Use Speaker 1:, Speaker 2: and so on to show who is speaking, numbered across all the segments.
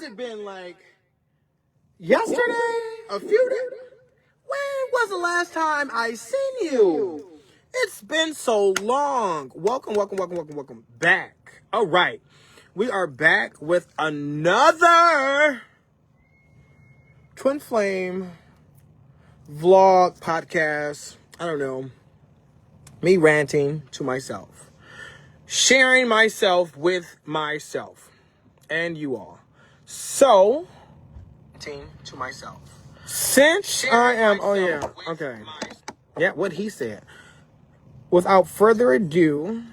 Speaker 1: it been, like, yesterday? A few days? When was the last time I seen you? It's been so long. Welcome back. All right. We are back with another Twin Flame vlog podcast. I don't know. Me ranting to myself. Sharing myself with myself. And you all. So, to myself. Since I am, okay. Yeah, what he said. Without further ado,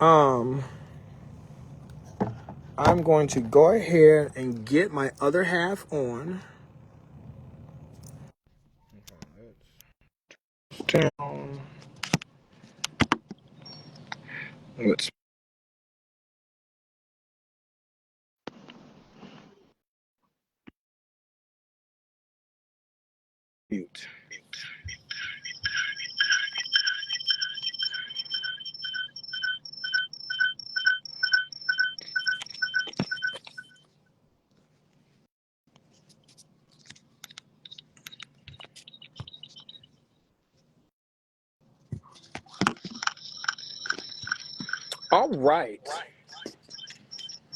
Speaker 1: I'm going to go ahead and get my other half on. Down. Let's mute. All right.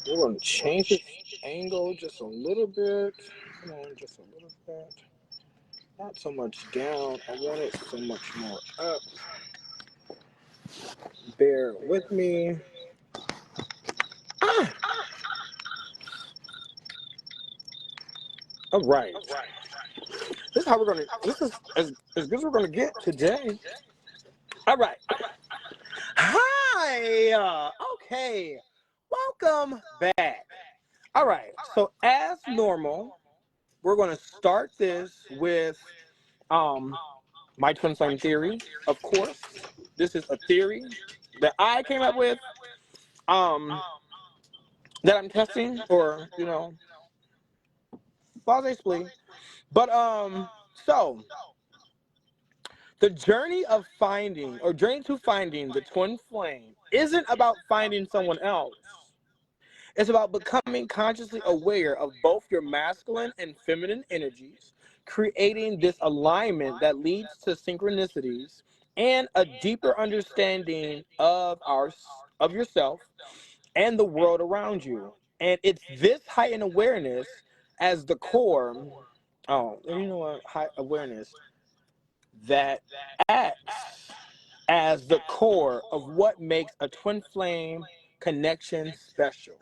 Speaker 1: We're going to change the angle just a little bit. Come on, just a little bit. Not so much down. I want it so much more up. Bear with me. All right. This is how we're going to, this is as good as we're going to get today. All right. Hi. Okay. Welcome back. All right. So as normal, we're going to start this with my twin flame theory. Of course, this is a theory that I came up with, that I'm testing, or obviously. But so the journey to finding the twin flame isn't about finding someone else. It's about becoming consciously aware of both your masculine and feminine energies, creating this alignment that leads to synchronicities and a deeper understanding of yourself and the world around you. And it's this heightened awareness as the core, high awareness that acts as the core of what makes a twin flame connection special.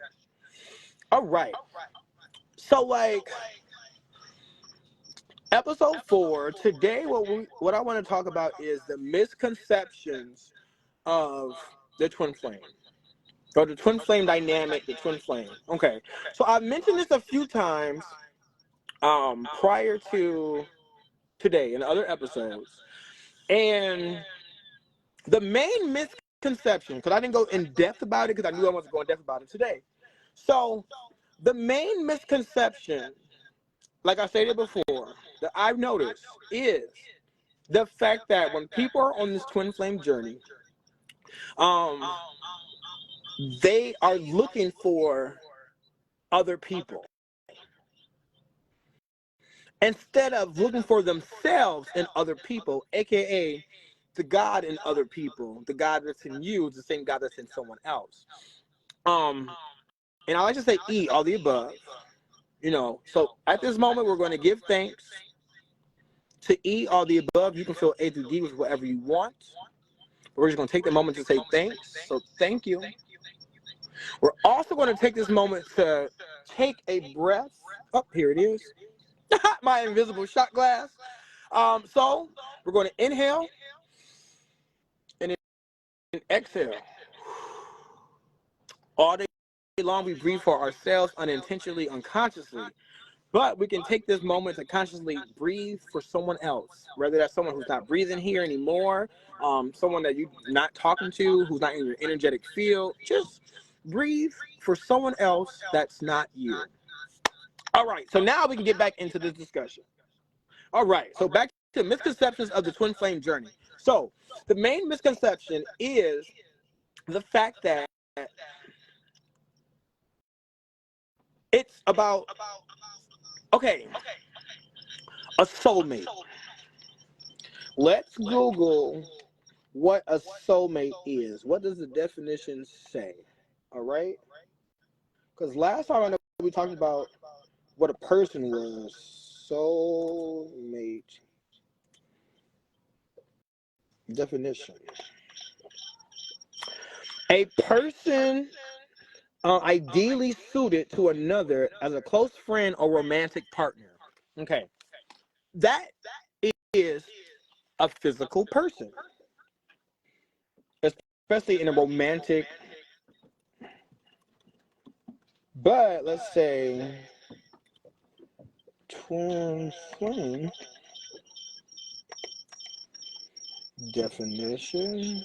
Speaker 1: All right. So, like, episode 4 today, what I want to talk about is the misconceptions of the twin flame, or the twin flame dynamic, the twin flame. Okay. So I've mentioned this a few times prior to today in other episodes, and the main misconception, because I didn't go in depth about it because I knew I wasn't going in depth about it today. So the main misconception, like I stated before, that I've noticed is the fact that when people are on this twin flame journey, they are looking for other people instead of looking for themselves in other people, aka the God in other people. The God that's in you is the same God that's in someone else. And I like to say all the above. So at this moment, we're going to give thanks to all the above. You can fill A through D with whatever you want. We're just going to take the moment to say thanks. So thank you. We're also going to take this moment to take a breath. Oh, here it is. My invisible shot glass. So we're going to inhale and then exhale. All day long, we breathe for ourselves unintentionally, unconsciously. But we can take this moment to consciously breathe for someone else, whether that's someone who's not breathing here anymore, someone that you're not talking to, who's not in your energetic field. Just breathe for someone else that's not you. All right, so now we can get back into this discussion. All right, so back to misconceptions of the twin flame journey. So the main misconception is the fact that it's about, okay, a soulmate. Let's Google what a soulmate is. What does the definition say? All right? Because last time I know we talked about what a person was. Soulmate definition. A person ideally suited to another as a close friend or romantic partner. Okay. That is a physical person, especially in a romantic. But let's say twin flame definition.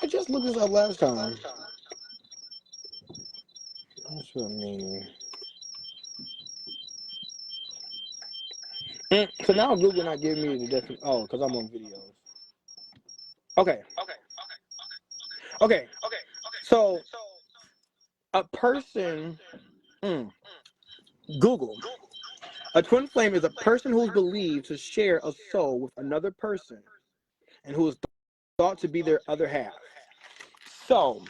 Speaker 1: I just looked this up last time. What's the meaning? So now Google not giving me the definition. Oh, because I'm on videos. Okay. Okay. So a person. Google. A twin flame is a person who is believed to share a soul with another person and who is thought to be their other half. So,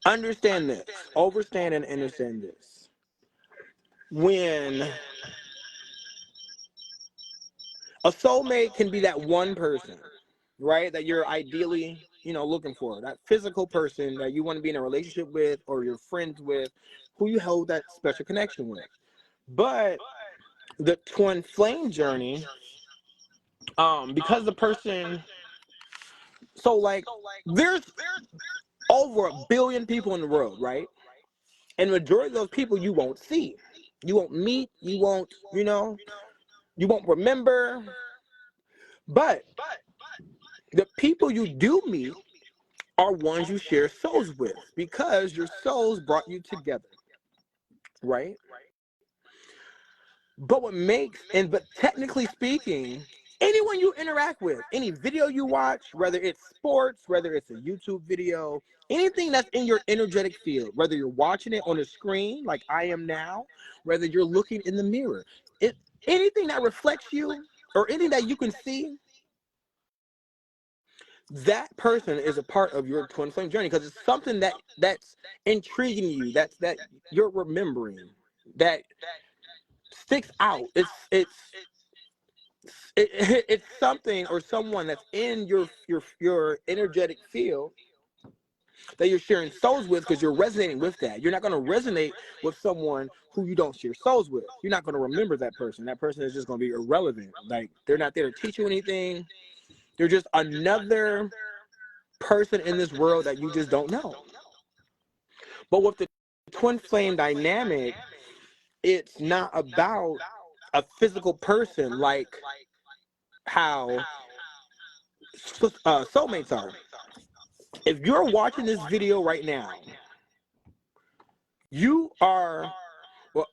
Speaker 1: understand this. Overstand and understand this. When a soulmate can be that one person, right, that you're ideally, looking for, that physical person that you want to be in a relationship with or you're friends with, who you hold that special connection with. But the twin flame journey, because the person, so like, there's over 1 billion people in the world, right? And the majority of those people you won't see, you won't meet, you won't, you won't remember. But the people you do meet are ones you share souls with because your souls brought you together, right? But technically speaking, anyone you interact with, any video you watch, whether it's sports, whether it's a YouTube video, anything that's in your energetic field, whether you're watching it on a screen like I am now, whether you're looking in the mirror, anything that reflects you or anything that you can see, that person is a part of your twin flame journey because it's something that's intriguing you, that you're remembering, that sticks out. It's something or someone that's in your energetic field that you're sharing souls with because you're resonating with that. You're not going to resonate with someone who you don't share souls with. You're not going to remember that person. That person is just going to be irrelevant. Like, they're not there to teach you anything. They're just another person in this world that you just don't know. But with the twin flame dynamic, it's not about a physical person like how soulmates are. If you're watching this video right now, you are, well,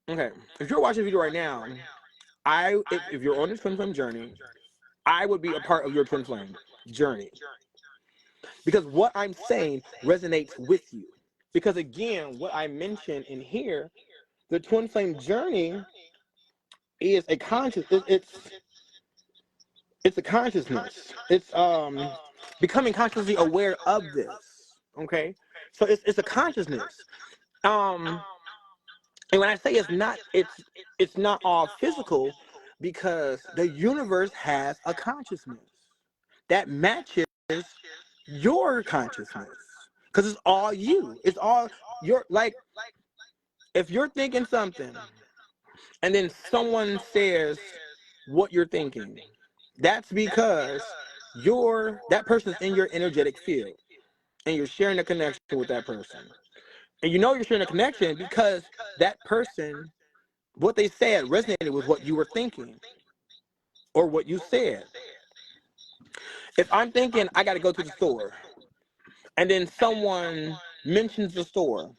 Speaker 1: okay, if you're watching a video right now, if you're on the twin flame journey, I would be a part of your twin flame journey because what I'm saying resonates with you. Because again, what I mentioned in here, the twin flame journey is a it's a consciousness. It's becoming consciously aware of this. Okay, so it's a consciousness. And when I say it's not all physical, because the universe has a consciousness that matches your consciousness, because it's all you. It's all your, like, if you're thinking something and then someone says what you're thinking, that's because that person's in your energetic field and you're sharing a connection with that person. And you're sharing a connection because that person, what they said resonated with what you were thinking or what you said. If I'm thinking I got to go to the store and then someone mentions the store,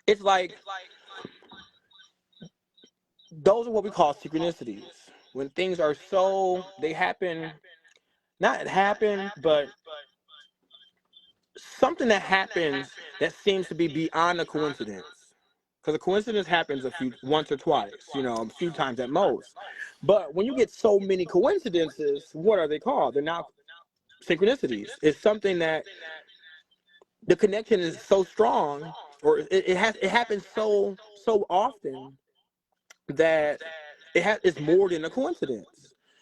Speaker 1: It's like those are what we call synchronicities. When things are so, they happen, not happen, but something that happens that seems to be beyond a coincidence. Because a coincidence happens once or twice, a few times at most. But when you get so many coincidences, what are they called? They're not synchronicities. It's something that the connection is so strong, or it happens so often that it's more than a coincidence.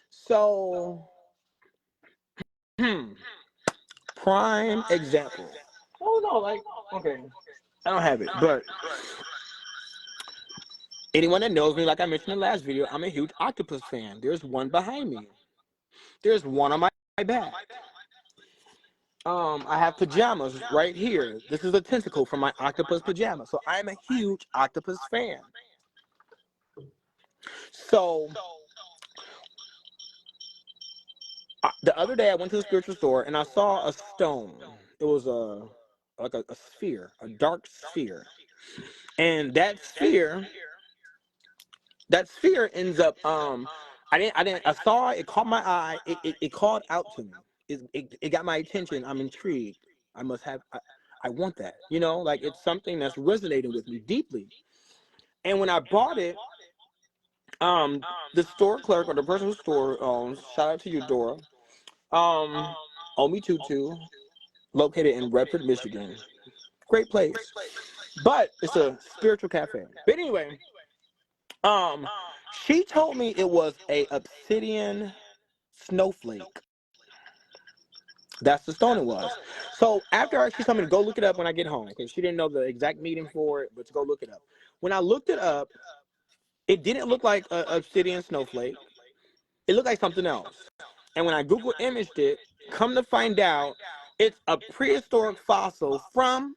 Speaker 1: So, prime example. Oh no, like okay, I don't have it, but anyone that knows me, like I mentioned in the last video, I'm a huge octopus fan. There's one behind me. There's one on my back. I have pajamas right here. This is a tentacle from my octopus pajama. So I'm a huge octopus fan. So the other day I went to the spiritual store and I saw a stone. It was like a sphere, a dark sphere. And that sphere ends up I saw it, it caught my eye, it called out to me. It got my attention. I'm intrigued. I must have I want that. Like it's something that's resonating with me deeply. And when I bought it, the store clerk or the person who store owns, shout out to you, Dora, Omi Tutu, located in Redford, Michigan. Great place. But it's a spiritual cafe. But anyway, she told me it was a obsidian snowflake. That's the stone it was. So after she told me to go look it up when I get home, because she didn't know the exact meaning for it, but to go look it up. When I looked it up, it didn't look like an obsidian snowflake. It looked like something else. And when I Google imaged it, come to find out, it's a prehistoric fossil from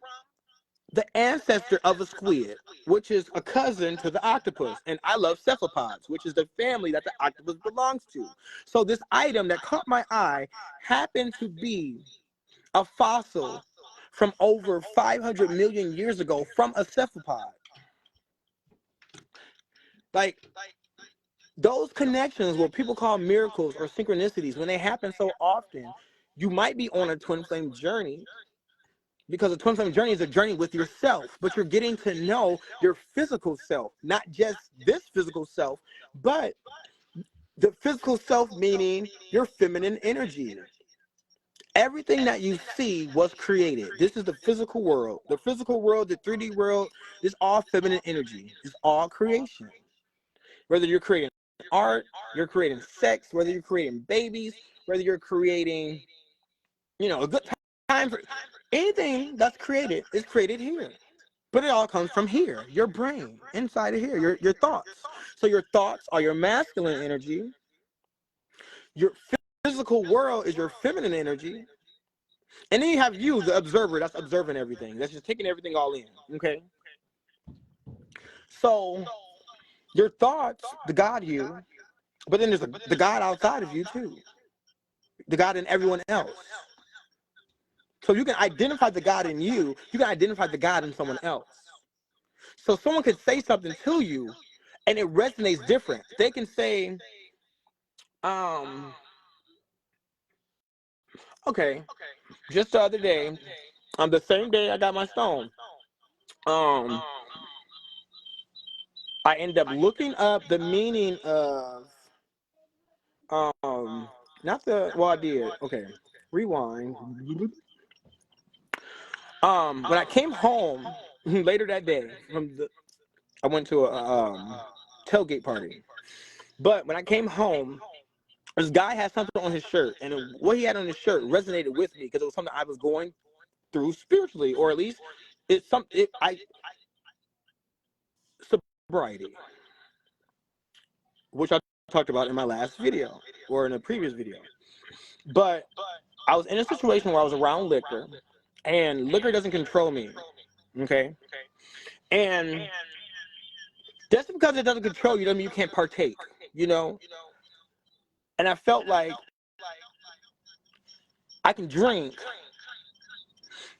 Speaker 1: the ancestor of a squid, which is a cousin to the octopus. And I love cephalopods, which is the family that the octopus belongs to. So this item that caught my eye happened to be a fossil from over 500 million years ago from a cephalopod. Like, those connections, what people call miracles or synchronicities, when they happen so often, you might be on a twin flame journey, because a twin flame journey is a journey with yourself, but you're getting to know your physical self, not just this physical self, but the physical self, meaning your feminine energy. Everything that you see was created. This is the physical world. The physical world, the 3D world, is all feminine energy. It's all creation. Whether you're creating art, you're creating sex, whether you're creating babies, whether you're creating, a good time for anything that's created is created here. But it all comes from here, your brain, inside of here, your thoughts. So your thoughts are your masculine energy. Your physical world is your feminine energy. And then you have you, the observer, that's observing everything. That's just taking everything all in, okay? So your thoughts, the God you, but then there's the God outside of you too. The God in everyone else. So you can identify the God in you, you can identify the God in someone else. So someone could say something to you and it resonates different. They can say, okay, just the other day, the same day I got my stone, I ended up looking up the meaning of, I did, okay, rewind. When I came home later that day, I went to a tailgate party. But when I came home, this guy had something on his shirt, and what he had on his shirt resonated with me because it was something I was going through spiritually, or at least sobriety, which I talked about in my last video or in a previous video. But I was in a situation where I was around liquor, and liquor doesn't control me, okay? And just because it doesn't control you doesn't mean you can't partake, And I felt like I can drink,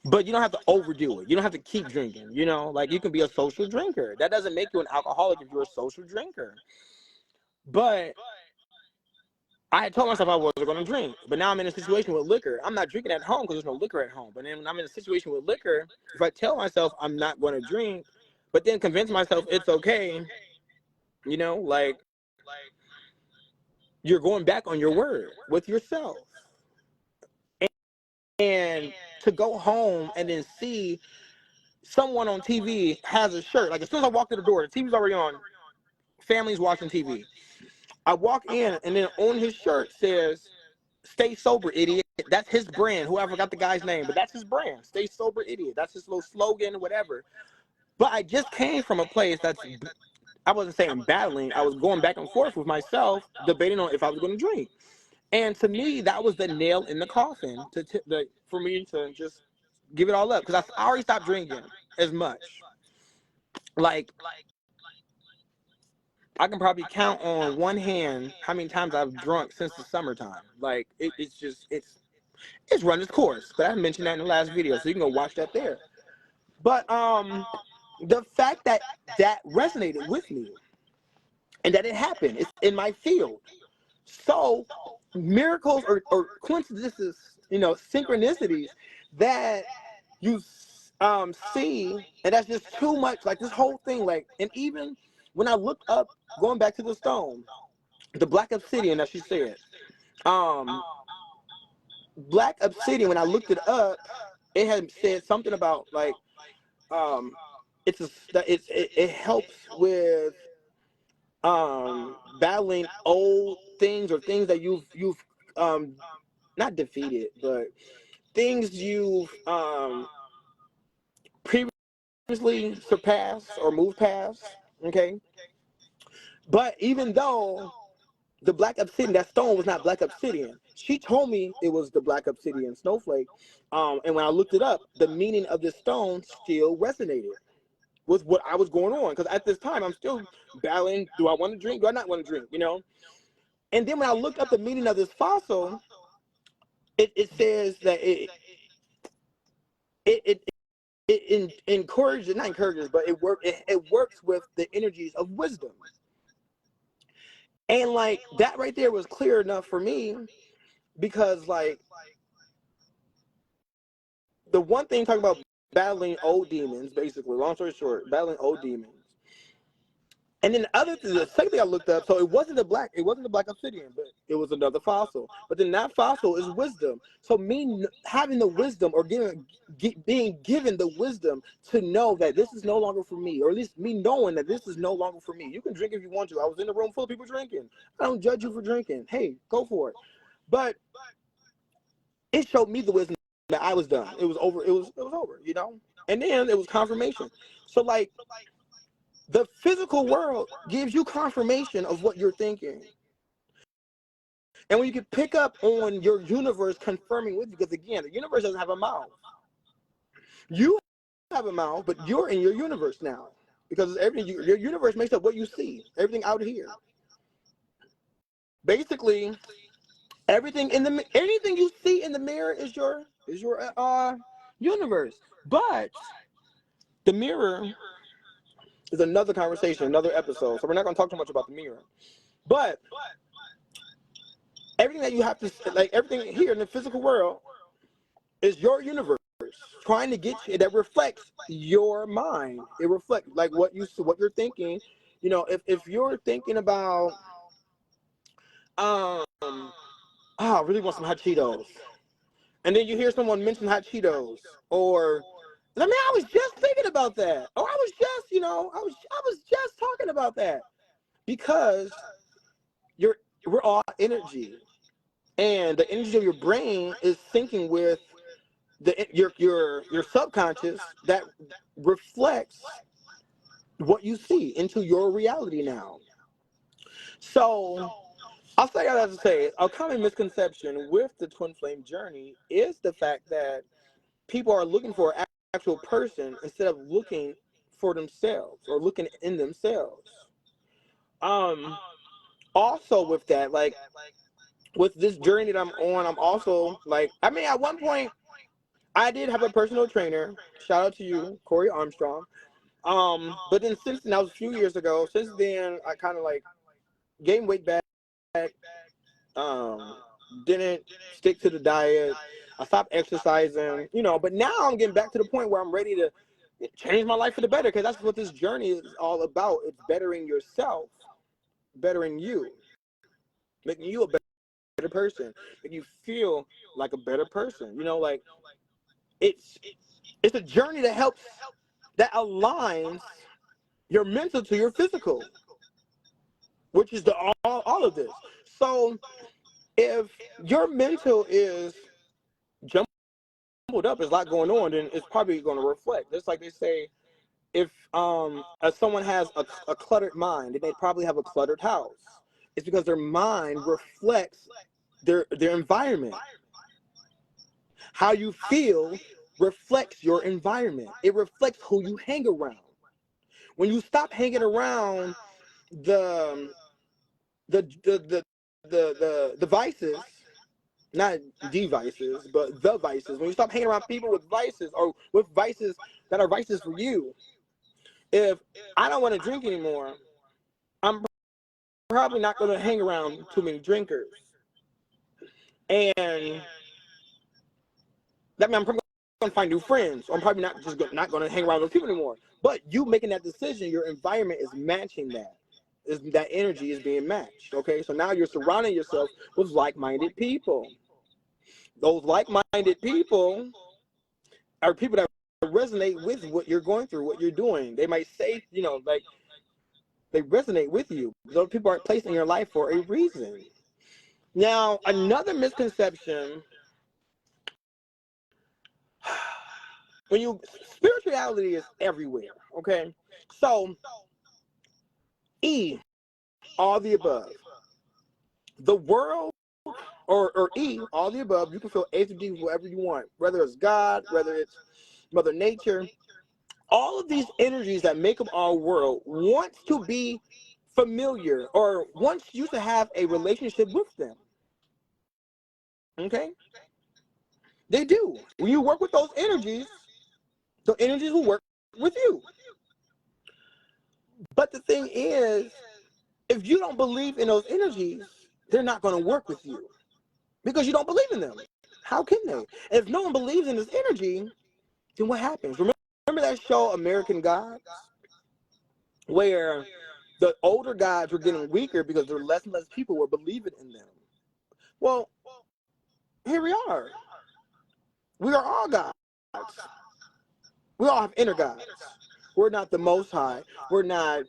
Speaker 1: But you don't have to overdo it. You don't have to keep drinking. You know, like you can be a social drinker. That doesn't make you an alcoholic if you're a social drinker. But I had told myself I wasn't going to drink. But now I'm in a situation with liquor. I'm not drinking at home because there's no liquor at home. But then when I'm in a situation with liquor, if I tell myself I'm not going to drink, but then convince myself it's okay, you know, like you're going back on your word with yourself. And to go home and then see someone on TV has a shirt. Like as soon as I walk through the door, the TV's already on. Family's watching TV. I walk in and then on his shirt says, "Stay sober, idiot." That's his brand. Whoever forgot the guy's name, but that's his brand. Stay sober, idiot. That's his little slogan, whatever. But I just came from a place that's, I wasn't saying battling. I was going back and forth with myself, debating on if I was going to drink. And to me, that was the nail in the coffin for me to just give it all up, because I already stopped drinking as much. Like, I can probably count on one hand how many times I've drunk since the summertime. Like, it's run its course. But I mentioned that in the last video, so you can go watch that there. But the fact that that resonated with me and that it happened, it's in my field. So miracles or coincidences, you know, synchronicities that you see, and that's just too much. Like this whole thing, like, and even when I looked up, going back to the stone, the black obsidian that she said, black obsidian, when I looked it up, it had said something about like it helps with battling old things or things that you've not defeated, but things you've previously surpassed or moved past. Okay, but even though the black obsidian, that stone was not black obsidian, she told me it was the black obsidian snowflake. And when I looked it up, the meaning of this stone still resonated with what I was going on, because at this time I'm still battling, do I want to drink, do I not want to drink, you know? And then when I looked up the meaning of this fossil, it says that it encourages, not encourages, but it works with the energies of wisdom. And like that right there was clear enough for me, because like the one thing talking about battling old demons, basically, long story short, battling old demons. And then the second thing I looked up, so it wasn't the black obsidian, but it was another fossil. But then that fossil is wisdom. So me having the wisdom, or being given the wisdom to know that this is no longer for me, or at least me knowing that this is no longer for me. You can drink if you want to. I was in a room full of people drinking. I don't judge you for drinking. Hey, go for it. But it showed me the wisdom that I was done. It was over. It was over, you know? And then it was confirmation. So like, the physical world gives you confirmation of what you're thinking. And when you can pick up on your universe confirming with you, because again, the universe doesn't have a mouth. You have a mouth, but you're in your universe now. Because everything, your universe makes up what you see, everything out here. Basically, anything you see in the mirror is your universe. But the mirror is another conversation, another episode. So we're not going to talk too much about the mirror. But everything that you have to, like everything here in the physical world is your universe trying to get you, that reflects your mind. It reflects like what you're thinking. You know, if you're thinking about I really want some hot Cheetos, and then you hear someone mention hot Cheetos, or I mean, I was just thinking about that, or I was just, you know, I was just talking about that, because we're all energy, and the energy of your brain is syncing with your subconscious that reflects what you see into your reality now. So I'll say that to say a common misconception with the twin flame journey is the fact that people are looking for an actual person instead of looking for themselves or looking in themselves. Also with that, like with this journey that I'm on, I'm also like, I mean, at one point I did have a personal trainer. Shout out to you, Corey Armstrong. But then since then, that was a few years ago. Since then, I kind of like gained weight back. Um, didn't stick to the diet. I stopped exercising, but now I'm getting back to the point where I'm ready to change my life for the better, because that's what this journey is all about. It's bettering yourself, bettering you, making you a better person, making you feel like a better person. Like it's a journey that aligns your mental to your physical, which is all of this. So if your mental is jumbled up, there's a lot going on, then it's probably going to reflect. Just like they say, if someone has a cluttered mind, then they probably have a cluttered house. It's because their mind reflects their environment. How you feel reflects your environment. It reflects who you hang around. When you stop hanging around the vices, not devices, but the vices. When you stop hanging around people with vices, or with vices that are vices for you. If I don't want to drink anymore, I'm probably not going to hang around too many drinkers. And that means I'm probably going to find new friends. Or I'm probably not going to hang around those people anymore. But you making that decision, your environment is matching that. That energy is being matched. Okay, so now you're surrounding yourself with like-minded people. Those like-minded people are people that resonate with what you're going through, what you're doing. They might say, like, they resonate with you. Those people aren't placed in your life for a reason. Now, another misconception, spirituality is everywhere, okay? So, E, all the above. The world, or E, all the above, you can feel A through D, whatever you want, whether it's God, whether it's Mother Nature. All of these energies that make up our world wants to be familiar, or wants you to have a relationship with them. Okay? They do. When you work with those energies will work with you. But the thing is, if you don't believe in those energies, they're not going to work with you, because you don't believe in them. How can they? And if no one believes in this energy, then what happens? Remember that show American Gods, where the older gods were getting weaker because there were less and less people were believing in them. Well, here we are. We are all gods. We all have inner gods. We're not the Most High. We're not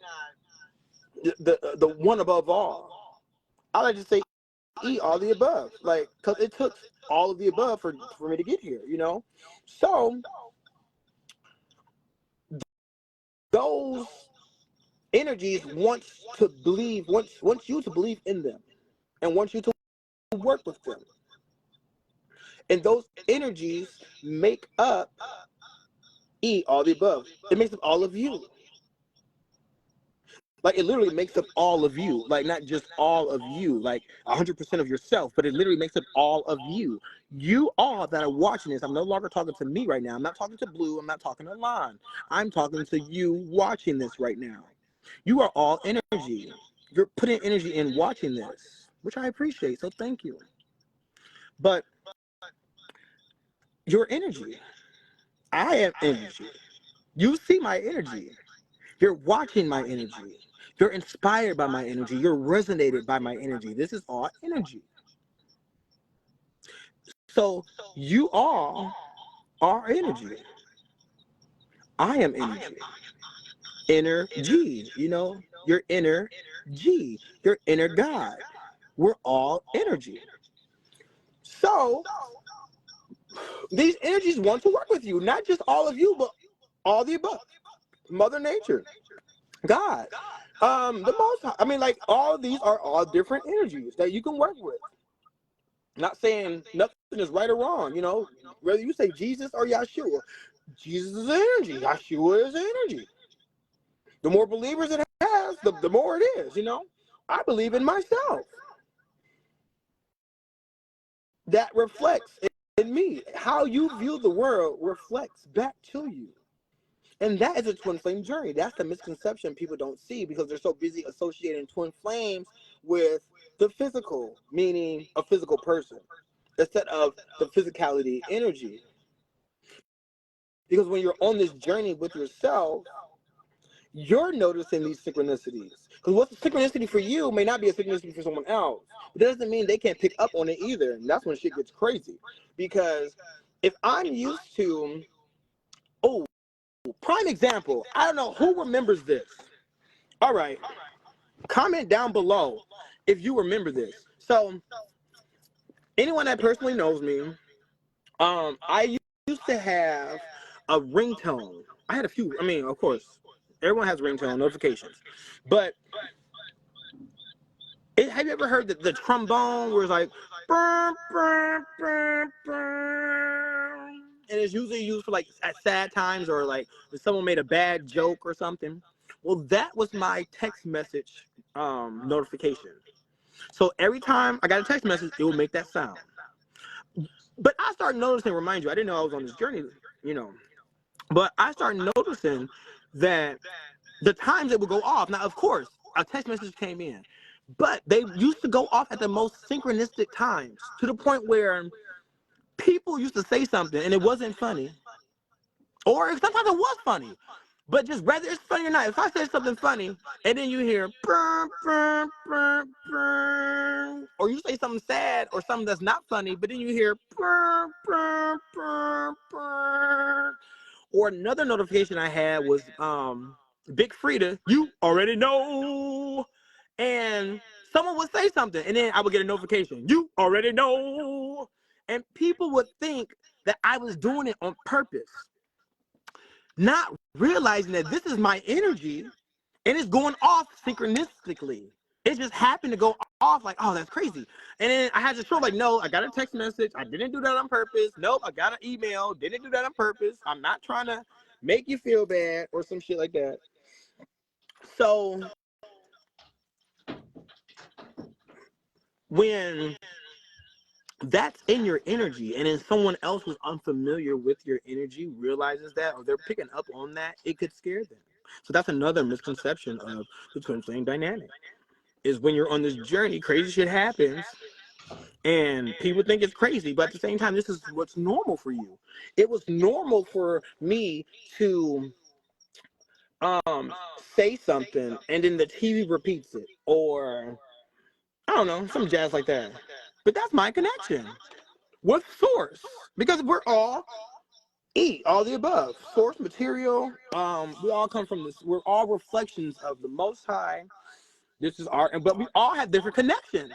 Speaker 1: the one above all. I like to say E, all the above. Like, because it took all of the above for me to get here, So, those energies want you to believe in them, and want you to work with them. And those energies make up E, all the above. It makes up all of you. Like, it literally makes up all of you. Like, not just all of you, like 100% of yourself, but it literally makes up all of you. You all that are watching this, I'm no longer talking to me right now. I'm not talking to BluE. I'm not talking to Lon. I'm talking to you watching this right now. You are all energy. You're putting energy in watching this, which I appreciate. So thank you. But your energy. I am energy. You see my energy. You're watching my energy. You're inspired by my energy. You're resonated by my energy. This is all energy. So you all are energy. I am energy. Inner G, your inner G, your inner God. We're all energy. So these energies want to work with you, not just all of you, but all the above. Mother Nature, God, the Most High. I mean, like, all of these are all different energies that you can work with. Not saying nothing is right or wrong, whether you say Jesus or Yeshua. Jesus is energy. Yeshua is energy. The more believers it has, the more it is, I believe in myself. That reflects in me. How you view the world reflects back to you. And that is a twin flame journey. That's the misconception people don't see because they're so busy associating twin flames with the physical, meaning a physical person, instead of the physicality energy. Because when you're on this journey with yourself, you're noticing these synchronicities. Because what's a synchronicity for you may not be a synchronicity for someone else. It doesn't mean they can't pick up on it either. And that's when shit gets crazy. Because if I'm used to, oh, prime example, I don't know who remembers this. All right, comment down below if you remember this. So, anyone that personally knows me, I used to have a ringtone. I had a few. I mean, of course, everyone has ringtone notifications, but have you ever heard the trombone where it's like, burr, burr, burr, burr, and it's usually used for like at sad times or like when someone made a bad joke or something? Well, that was my text message notification. So every time I got a text message, it would make that sound. But I started noticing, remind you, I didn't know I was on this journey, you know. But I started noticing that the times it would go off. Now, of course, a text message came in, but they used to go off at the most synchronistic times to the point where people used to say something and it wasn't funny. Or sometimes it was funny. But just whether it's funny or not, if I say something funny and then you hear burr, burr, burr, burr, or you say something sad or something that's not funny, but then you hear burr, burr, burr, burr. Or another notification I had was Big Frida, you already know. And someone would say something and then I would get a notification, you already know. And people would think that I was doing it on purpose, not realizing that this is my energy and it's going off synchronistically. It just happened to go off like, oh, that's crazy. And then I had to show like, no, I got a text message. I didn't do that on purpose. Nope, I got an email. Didn't do that on purpose. I'm not trying to make you feel bad or some shit like that. So when that's in your energy and then someone else who's unfamiliar with your energy realizes that or they're picking up on that, it could scare them. So that's another misconception of the twin flame dynamic, is when you're on this journey, crazy shit happens and people think it's crazy, but at the same time, this is what's normal for you. It was normal for me to say something and then the TV repeats it, or I don't know, some jazz like that. But that's my connection with source, because we're all all the above. Source material. We all come from this. We're all reflections of the Most High. This is our, but we all have different connections.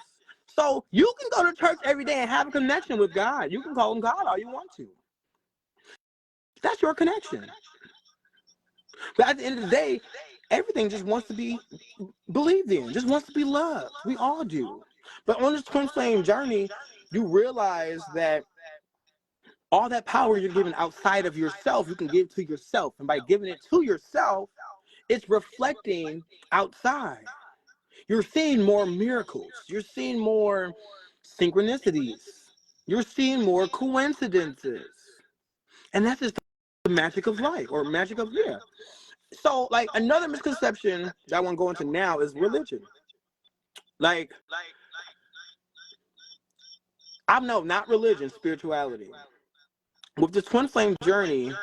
Speaker 1: So you can go to church every day and have a connection with God. You can call him God all you want to. That's your connection. But at the end of the day, everything just wants to be believed in, just wants to be loved. We all do. But on this twin flame journey, you realize that all that power you're giving outside of yourself, you can give to yourself. And by giving it to yourself, it's reflecting outside. You're seeing more miracles. You're seeing more synchronicities. You're seeing more coincidences. And that's just the magic of life, or magic of, yeah. So, like, another misconception that I want to go into now is religion. Like, not religion, spirituality. With the twin flame journey,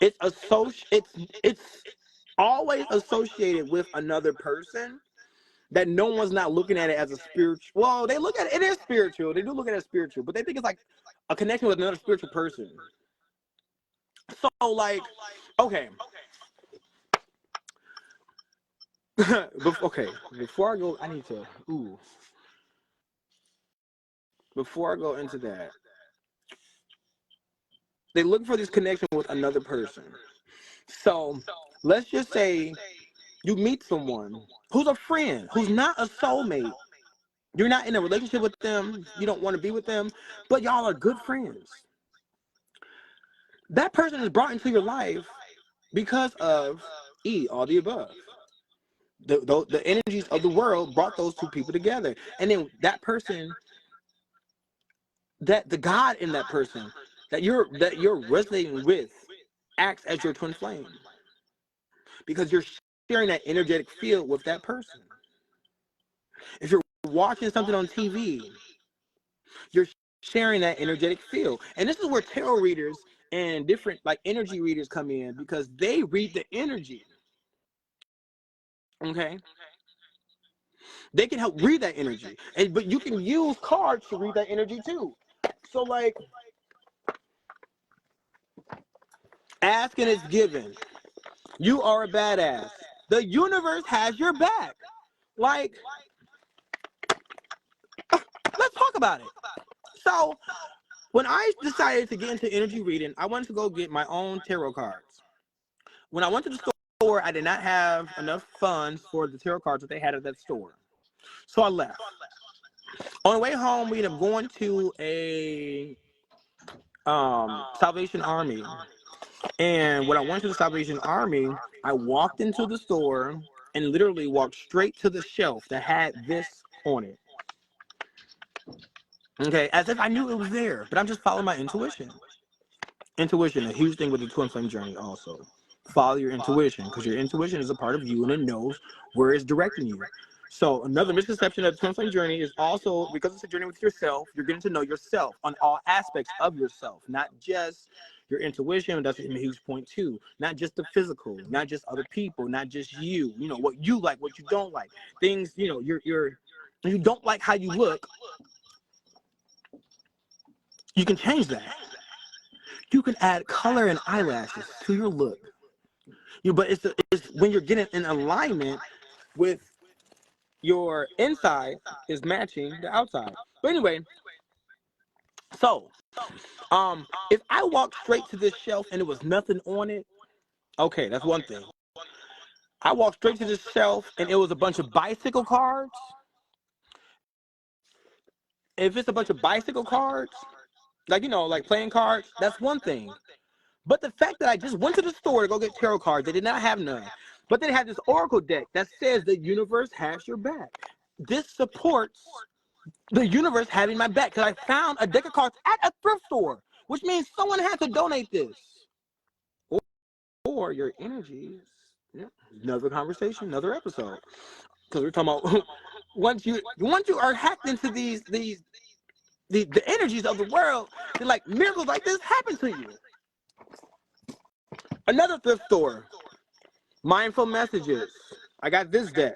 Speaker 1: it's always associated with another person, that no one's not looking at it as a spiritual. Well, they look at it, it is spiritual. They do look at it as spiritual, but they think it's like a connection with another spiritual person. So, like, okay. Okay, before I go, I need to, before I go into that, they look for this connection with another person. So, let's just say you meet someone who's a friend, who's not a soulmate. You're not in a relationship with them. You don't want to be with them, but y'all are good friends. That person is brought into your life because of all the above. The energies of the world brought those two people together. And then that person that the God in that person that you're resonating with acts as your twin flame, because you're sharing that energetic field with that person. If you're watching something on TV, you're sharing that energetic field. And this is where tarot readers and different like energy readers come in, because they read the energy. Okay? They can help read that energy. But you can use cards to read that energy too. So like, ask and it's given. You are a badass. The universe has your back. Like, let's talk about it. So when I decided to get into energy reading, I wanted to go get my own tarot cards. When I went to the store, I did not have enough funds for the tarot cards that they had at that store. So I left. On the way home, we ended up going to a Salvation Army. And when I went to the Salvation Army, I walked into the store and literally walked straight to the shelf that had this on it. Okay, as if I knew it was there, but I'm just following my intuition. Intuition, a huge thing with the twin flame journey also. Follow your intuition, because your intuition is a part of you and it knows where it's directing you. So another misconception of the twin flame journey is also, because it's a journey with yourself, you're getting to know yourself on all aspects of yourself, not just your intuition. That's a huge point too. Not just the physical, not just other people, not just you. You know what you like, what you don't like. Things, you know, you don't like how you look. You can change that. You can add color and eyelashes to your look. But it's when you're getting in alignment with your inside is matching the outside. But anyway, so if I walked straight to this shelf and there was nothing on it, okay, that's one thing. I walked straight to this shelf and it was a bunch of bicycle cards. If it's a bunch of bicycle cards, like, you know, like playing cards, that's one thing. But the fact that I just went to the store to go get tarot cards, they did not have none. But they had this oracle deck that says the universe has your back. This supports the universe having my back, because I found a deck of cards at a thrift store, which means someone had to donate this. Or your energies. Yeah, another conversation, another episode. Because we're talking about once you are hacked into the energies of the world, then like miracles like this happen to you. Another thrift store. Mindful Messages. I got this deck.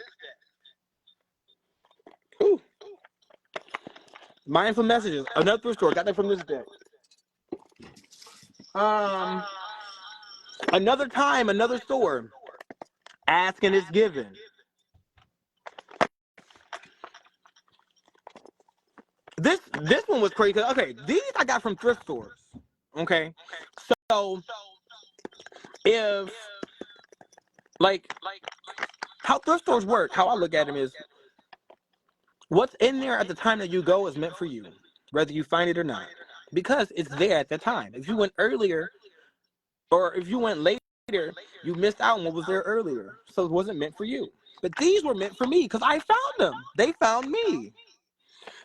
Speaker 1: Ooh. Mindful Messages. Another thrift store. Got that from this deck. Another time, another store. Ask and it's given. This one was crazy. Okay, these I got from thrift stores. Okay, so if like how thrift stores work, how I look at them is what's in there at the time that you go is meant for you, whether you find it or not, because it's there at the time. If you went earlier or if you went later, you missed out on what was there earlier, so it wasn't meant for you. But these were meant for me because I found them. They found me.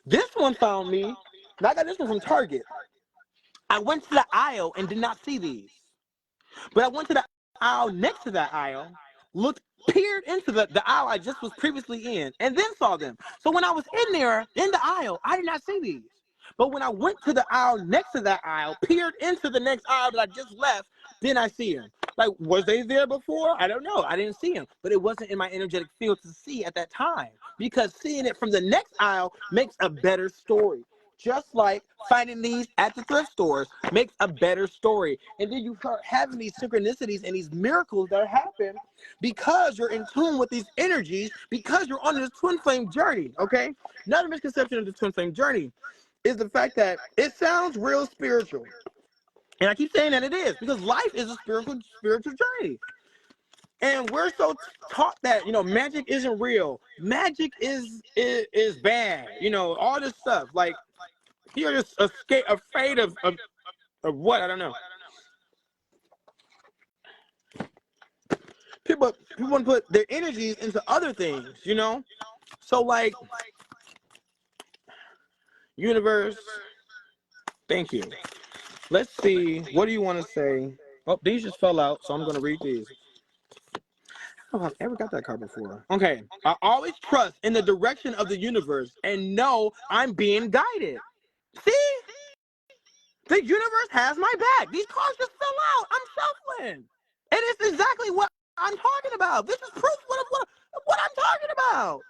Speaker 1: This one found me. And I got this one from Target. I went to the aisle and did not see these. But I went to the aisle next to that aisle, peered into the aisle I just was previously in, and then saw them. So when I was in there, in the aisle, I did not see these. But when I went to the aisle next to that aisle, peered into the next aisle that I just left, then I see them. Like, was they there before? I don't know. I didn't see them. But it wasn't in my energetic field to see at that time, because seeing it from the next aisle makes a better story. Just like finding these at the thrift stores makes a better story. And then you start having these synchronicities and these miracles that happen because you're in tune with these energies, because you're on this twin flame journey, okay? Another misconception of the twin flame journey is the fact that it sounds real spiritual. And I keep saying that it is, because life is a spiritual journey. And we're so taught that, you know, magic isn't real. Magic is bad. You know, all this stuff. Like, you're just afraid of what? I don't know. People want to put their energies into other things, you know? So, like, universe, Thank you. Let's see. What do you want to say? Oh, these just fell out, so I'm going to read these. I don't know if I've ever got that card before. Okay. I always trust in the direction of the universe and know I'm being guided. See? The universe has my back. These cards just fell out. I'm shuffling. And it's exactly what I'm talking about. This is proof what I'm talking about.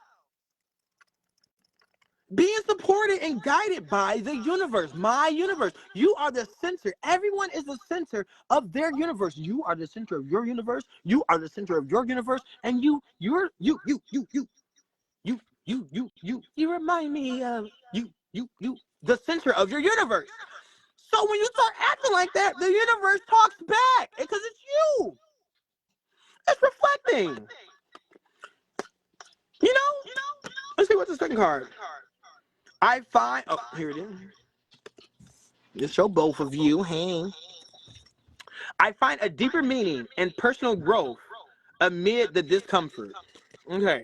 Speaker 1: Being supported and guided by the universe, my universe. You are the center. Everyone is the center of their universe. You are the center of your universe. You are the center of your universe. And you remind me of you, the center of your universe. So when you start acting like that, the universe talks back because it's you. It's reflecting. You know? Let's see what's the second card. I find, oh, here it is. Just show both of you. Hey. I find a deeper meaning and personal growth amid the discomfort. Okay.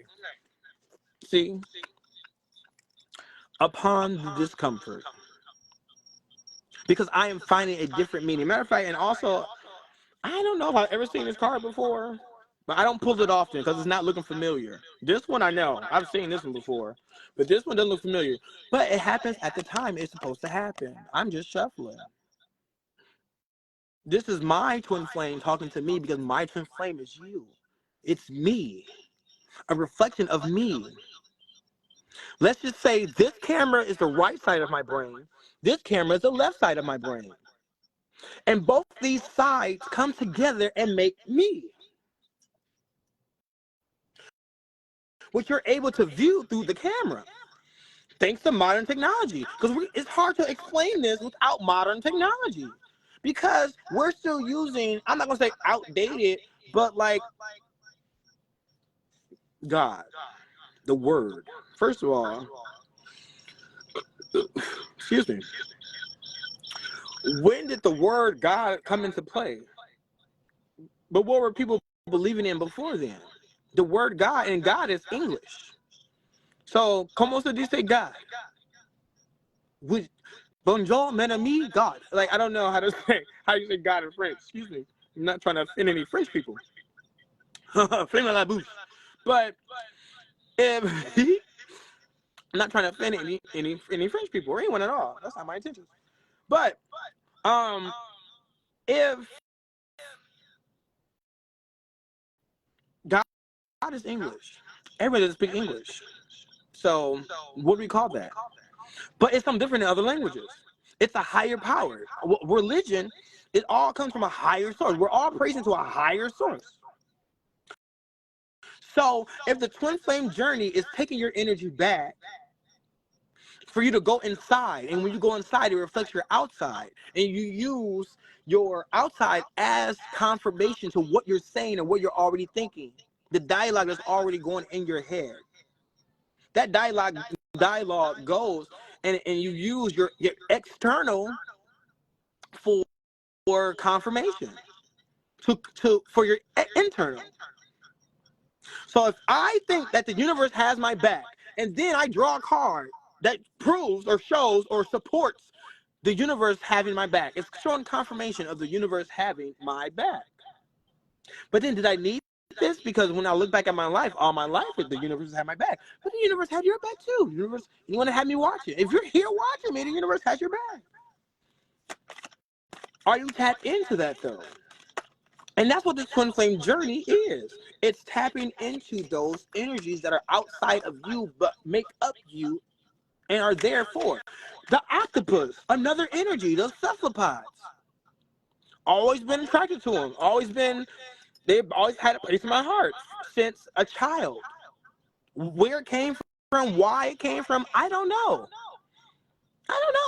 Speaker 1: See? Upon the discomfort. Because I am finding a different meaning. Matter of fact, and also, I don't know if I've ever seen this card before, but I don't pull it often because it's not looking familiar. This one I know. I've seen this one before, but this one doesn't look familiar. But it happens at the time it's supposed to happen. I'm just shuffling. This is my twin flame talking to me because my twin flame is you. It's me, a reflection of me. Let's just say this camera is the right side of my brain. This camera is the left side of my brain. And both these sides come together and make me, which you're able to view through the camera, thanks to modern technology. Because it's hard to explain this without modern technology. Because we're still using, I'm not going to say outdated, but like God, the word. First of all, excuse me, when did the word God come into play? But what were people believing in before then? The word God, and God is English. So, como se dice God? Bonjour, mon ami, God. Like, I don't know how you say God in French. Excuse me. I'm not trying to offend any French people. Flame la bouche. But if I'm not trying to offend any French people or anyone at all. That's not my intention. But if God is English, everybody doesn't speak English. So what do we call that? But it's something different in other languages. It's a higher power. Religion, it all comes from a higher source. We're all praising to a higher source. So if the twin flame journey is taking your energy back for you to go inside, and when you go inside, it reflects your outside, and you use your outside as confirmation to what you're saying and what you're already thinking. The dialogue that's already going in your head. That dialogue goes, and you use your external for confirmation for your internal. So if I think that the universe has my back, and then I draw a card that proves or shows or supports the universe having my back, it's showing confirmation of the universe having my back. But then did I need this? Because when I look back at my life, all my life, the universe has had my back. But the universe had your back too. The universe, you want to have me watching. If you're here watching me, the universe has your back. Are you tapped into that though? And that's what this twin flame journey is. It's tapping into those energies that are outside of you but make up you and are there for. The octopus, another energy, those cephalopods. Always been attracted to them. They've always had a place in my heart since a child. Where it came from, why it came from, I don't know.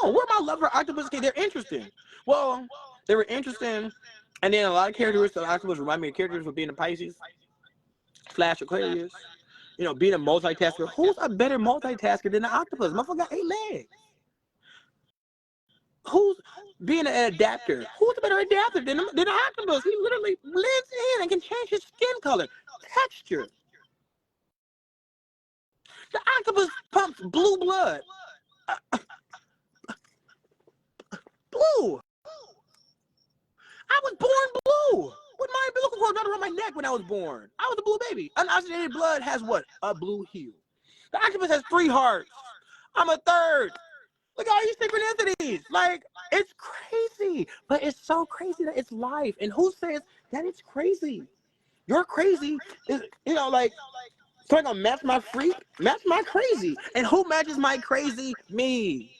Speaker 1: Where my love for octopus came, they're interesting. Well, they were interesting, and then a lot of characteristics of octopus remind me of characters for being a Pisces / Aquarius. You know, being a multitasker. Who's a better multitasker than an octopus? Motherfucker got 8 legs. Who's being an adapter? Who's a better adapter than an octopus? He literally blends in and can change his skin color, texture. The octopus pumps blue blood. BluE. I was born blue with my umbilical cord wrapped around my neck when I was born. I was a blue baby. Unoxygenated blood has what? A blue hue. The octopus has 3 hearts. I'm a third. Look at all these synchronicities. Like, it's crazy. But it's so crazy that it's life. And who says that it's crazy? You're crazy. Is, you know, like, so I'm gonna match my freak? Match my crazy. And who matches my crazy? Me.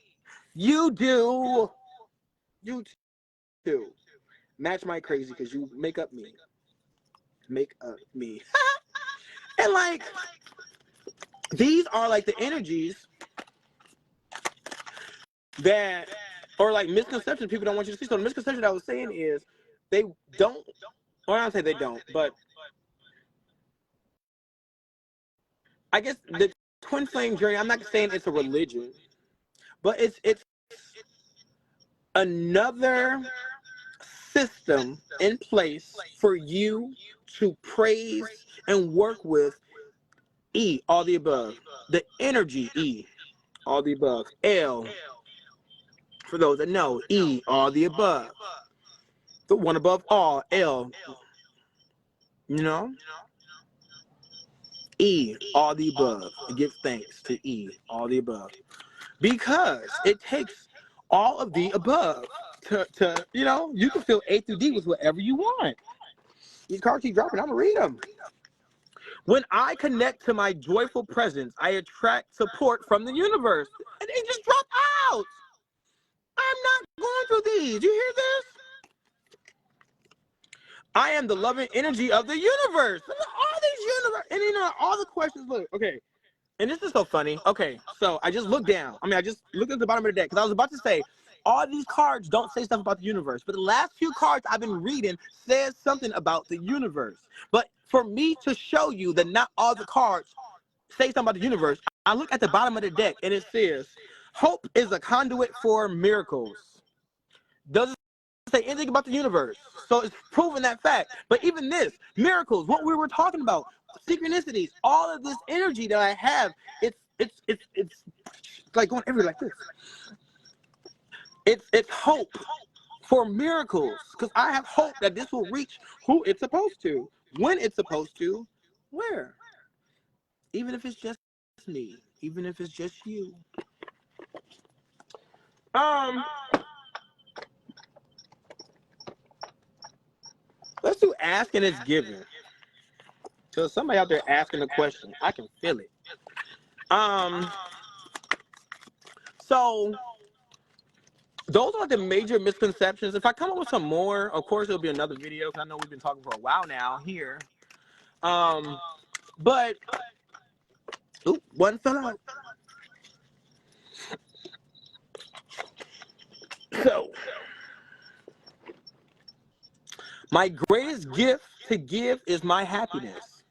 Speaker 1: You do. You too. Match my crazy because you make up me. Make up me. And like, these are like the energies that, or like misconceptions people don't want you to see. So the misconception I was saying is they don't, or I don't say they don't, but I guess the twin flame journey, I'm not saying it's a religion, but it's another system in place for you to praise and work with E, all the above. The energy E, all the above. L, for those that know, E, all the above. The one above all, L, you know? E, all the above. Give thanks to E, all the above. Because it takes all of the above to you know, you can fill A through D with whatever you want. These cards keep dropping, I'm gonna read them. When I connect to my joyful presence, I attract support from the universe. And they just drop out. I'm not going through these. You hear this? I am the loving energy of the universe. All these universe, and you know, all the questions, look, okay. And this is so funny. Okay, so I just looked down. I just looked at the bottom of the deck because I was about to say, all these cards don't say stuff about the universe. But the last few cards I've been reading says something about the universe. But for me to show you that not all the cards say something about the universe, I look at the bottom of the deck and it says, hope is a conduit for miracles. Doesn't say anything about the universe. So it's proving that fact. But even this, miracles, what we were talking about, synchronicities, all of this energy that I have, it's like going everywhere like this. It's hope for miracles. Because I have hope that this will reach who it's supposed to, when it's supposed to, where. Even if it's just me, even if it's just you. Let's do ask and it's given. So somebody out there asking a question, I can feel it. So those are the major misconceptions. If I come up with some more, of course it'll be another video because I know we've been talking for a while now here. But one fell out. So my greatest gift to give is my happiness.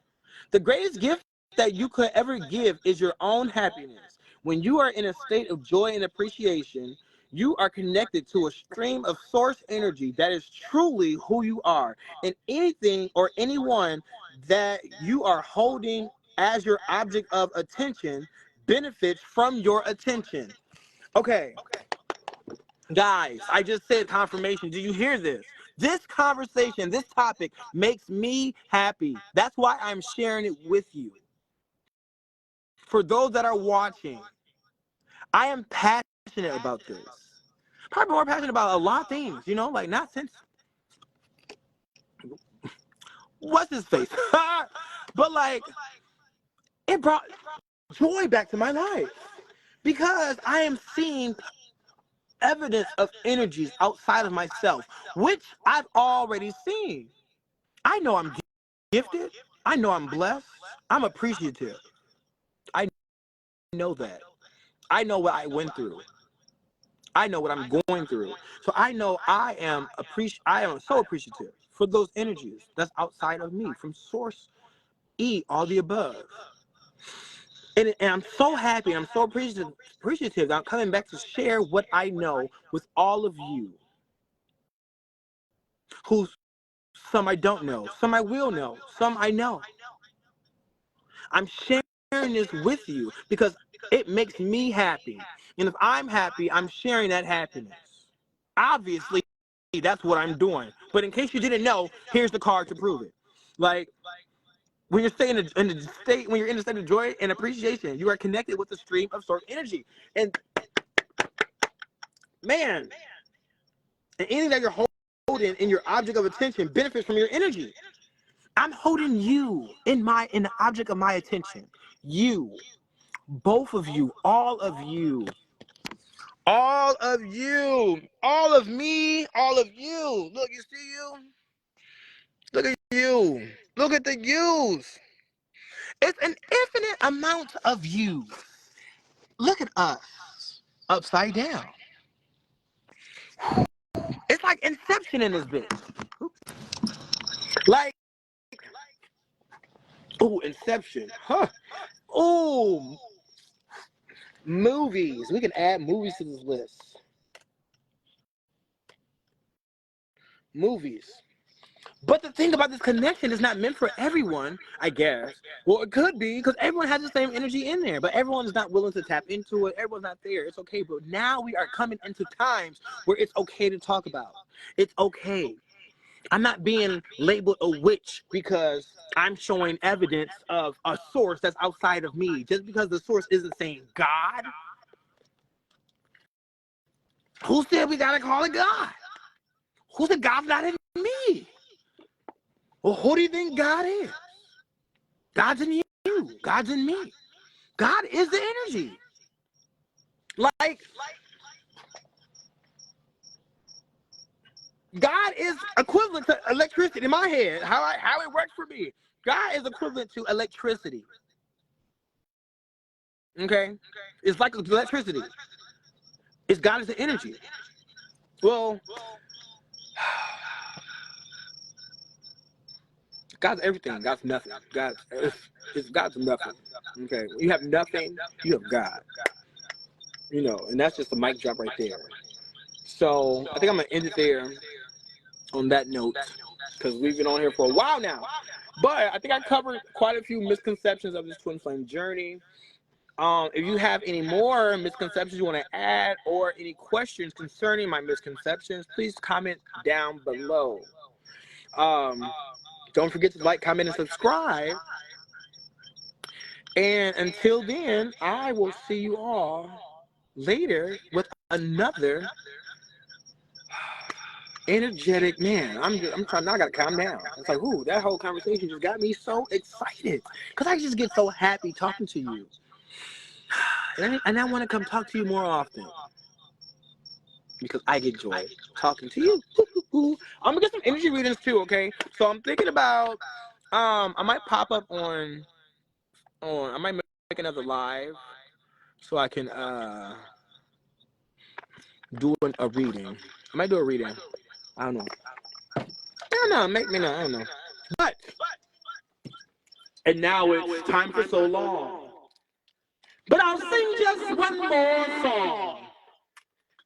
Speaker 1: The greatest gift that you could ever give is your own happiness. When you are in a state of joy and appreciation, you are connected to a stream of source energy that is truly who you are. And anything or anyone that you are holding as your object of attention benefits from your attention. Okay, guys, I just said confirmation. Do you hear this? This conversation, this topic makes me happy. That's why I'm sharing it with you. For those that are watching, I am passionate about this. Probably more passionate about a lot of things, you know, like not since, what's his face? But like, it brought joy back to my life because I am seeing evidence of energies outside of myself, which I've already seen. I know I'm gifted. I know I'm blessed. I'm appreciative. I know that. I know what I went through. I know what I'm going through. So I know I am so appreciative for those energies that's outside of me, from source E, all the above. And I'm so happy, I'm so appreciative that I'm coming back to share what I know with all of you. Who some I don't know, some I will know, some I know. I'm sharing this with you because it makes me happy. And if I'm happy, I'm sharing that happiness. Obviously, that's what I'm doing. But in case you didn't know, here's the card to prove it. Like, when you're staying in the state, when you're in the state of joy and appreciation, you are connected with the stream of source energy. And man, and anything that you're holding in your object of attention benefits from your energy. I'm holding you in the object of my attention. You, both of you, all of you, all of you, all of me, all of you. Look, you see you? Look at you. Look at the yous. It's an infinite amount of you. Look at us upside down. It's like Inception in this bitch. Like, oh, Inception. Huh. Oh, movies. We can add movies to this list. Movies. But the thing about this connection is not meant for everyone, I guess. Well, it could be, because everyone has the same energy in there, but everyone is not willing to tap into it. Everyone's not there. It's okay. But now we are coming into times where it's okay to talk about. It's okay. I'm not being labeled a witch because I'm showing evidence of a source that's outside of me. Just because the source isn't saying God. Who said we gotta call it God? Who said God's not in me? Well, who do you think God is? God's in you. God's in me. God is the energy. Like, God is equivalent to electricity in my head. How it works for me. God is equivalent to electricity. Okay? It's like electricity. It's God is the energy. Well, God's everything. God's nothing. God's nothing. Okay? When you have nothing, you have God. You know, and that's just a mic drop right there. So I think I'm gonna end it there on that note, because we've been on here for a while now. But I think I covered quite a few misconceptions of this twin flame journey. If you have any more misconceptions you want to add or any questions concerning my misconceptions, please comment down below. Don't forget to like, comment, and subscribe. And until then, I will see you all later with another energetic man. I'm trying. Now I gotta calm down. It's like, ooh, that whole conversation just got me so excited because I just get so happy talking to you, and I want to come talk to you more often because I get joy talking to you. I'm gonna get some energy readings too. Okay, so I'm thinking about I might pop up on I might make another live so I can do a reading. I might do a reading. I don't know. I don't know. Make me know. I don't know. But and now it's time for so long. But I'll sing just one more song.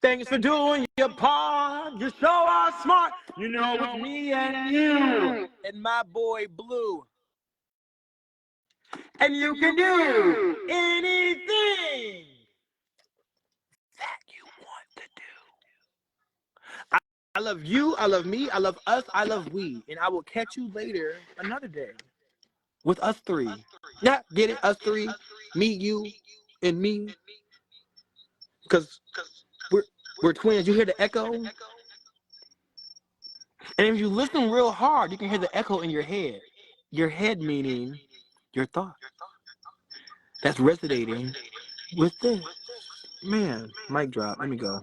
Speaker 1: Thanks for doing your part. You sure are smart. You know it's me and you and my boy BluE. And you can do anything that you want to do. I love you. I love me. I love us. I love we. And I will catch you later another day with us three. Yeah, get it? Us three. Me, you, and me. Because we're twins. You hear the echo? And if you listen real hard, you can hear the echo in your head. Your head meaning your thought. That's resonating with this. Man, mic drop. Let me go.